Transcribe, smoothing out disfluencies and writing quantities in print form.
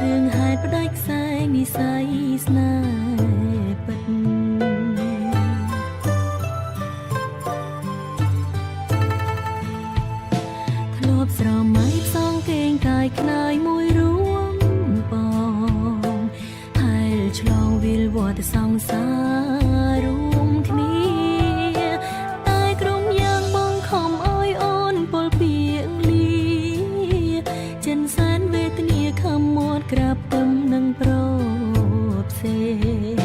រឿងហេតុផ្ដាច់ខ្សែនិស័យស្នេហ៍ពិតធ្លាប់ស្រមៃផ្សងគេងកាយខ្នាយមួយរួមបងហែលឆ្លងវិលវត្តសង្សាររួមគ្នាតែក្រុមយ៉ាងបងខំអើយអូនពលពីងលាចិនសែនវេទនាខំមាត់ក្រាបទឹមនឹងប្រផ្សេ